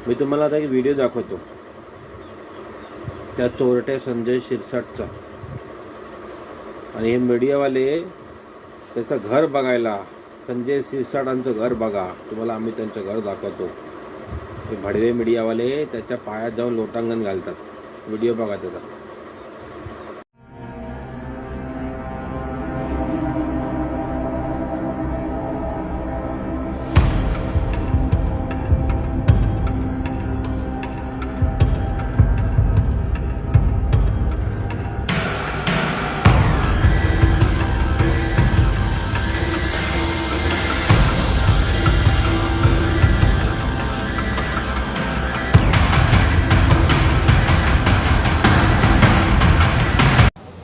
मी तुम्हाला आता एक व्हिडिओ दाखवतो त्या चोरटे संजय शिरसाटचा, आणि हे मीडियावाले त्याचं घर बघायला, संजय शिरसाटांचं घर बघा, तुम्हाला आम्ही त्यांचं घर दाखवतो. हे भडवे मीडियावाले त्याच्या पायात जाऊन लोटांगण घालतात. व्हिडिओ बघा त्याचा.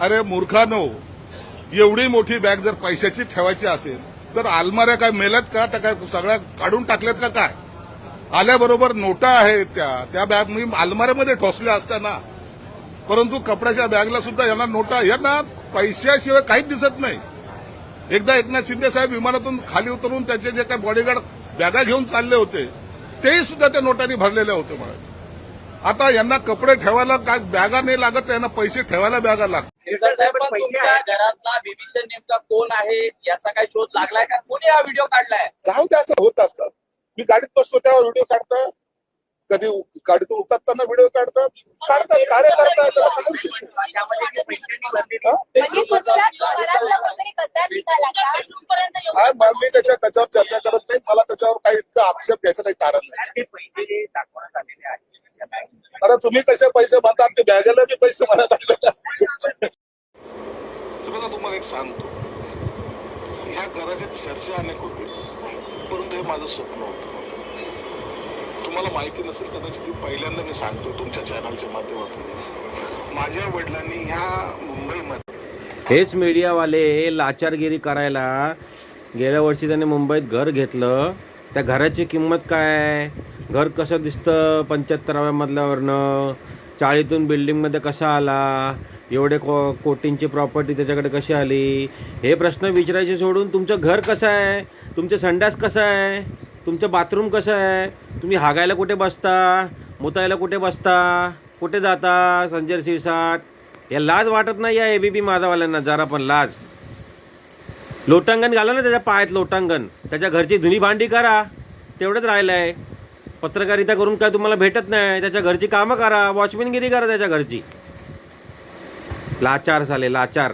अरे मूर्खानो, एवढी मोठी बॅग जर पैशाची ठेवायची असेल तर अलमाऱ्या काय मेल्यात का? त्या काय सगळ्या काढून टाकल्यात का? काय आल्याबरोबर नोटा आहेत त्या बॅग मी अलमाऱ्यामध्ये ठोसल्या असताना, परंतु कपड्याच्या बॅगला सुद्धा यांना नोटा, यांना पैशाशिवाय काहीच दिसत नाही. एकदा एकनाथ शिंदे साहेब विमानातून खाली उतरून त्यांचे जे काही बॉडीगार्ड बॅगा घेऊन चालले होते तेही सुद्धा त्या नोटांनी भरलेल्या होते म्हणायचे. आता यांना कपडे ठेवायला काय बॅगा नाही लागत, यांना पैसे ठेवायला बॅगा लागतात. तुमच्या घरातला बिभीषण नेमका कोण आहे याचा काय शोध लागलाय का? कोणी हा व्हिडिओ काढलाय? जाऊ दे, असं होत असतात. मी गाडीत बसतो तेव्हा व्हिडिओ काढतात, कधी गाडीतून उतरताना व्हिडिओ काढतात, कार्य करतात. मी त्याच्यावर चर्चा करत नाही. मला त्याच्यावर काही इतकं आक्षेप घ्यायचं काही कारण नाही. अरे तुम्ही कसे पैसे म्हणतात, ते बॅगेला बी पैसे म्हणत आले. तुम्हाला एक सांगतो, ह्या घराची चर्चा अनेक होतील, परंतु हे माझं स्वप्न होतं. तुम्हाला माहिती नसेल कदाचित, पहिल्यांदा मी सांगतो तुमच्या चॅनलच्या माध्यमातून. माझ्या वडिलांनी ह्या मुंबईमध्ये, हेच मीडियावाले लाचारगिरी करायला, गेल्या वर्षी त्याने मुंबईत घर घेतलं. त्या घराची किंमत काय, घर कसं दिसतं 75व्या मजल्यावरनं, चाळीतून बिल्डिंगमध्ये कसा आला, एवढे कोटींची प्रॉपर्टी त्याच्याकडे कशी आली, हे प्रश्न विचारायचे सोडून तुमचं घर कसं आहे, तुमचं संडास कसं आहे, तुमचं बाथरूम कसं आहे, तुम्ही हागायला कुठे बसता, मुतायला कुठे बसता, कुठे जाता संजय शिरसाट. या लाज वाटत नाही या एबीपी माझावाल्यांना जरा पण लाज? लोटांगण घाला ना त्याच्या पायात, लोटांगण. त्याच्या घरची धुनी भांडी करा, तेवढंच राहिलं आहे. पत्रकारिता करून काय तुम्हाला भेटत नाही? त्याच्या घरची कामं करा, वॉचमॅनगिरी करा त्याच्या घरची. लाचार झाले, लाचार.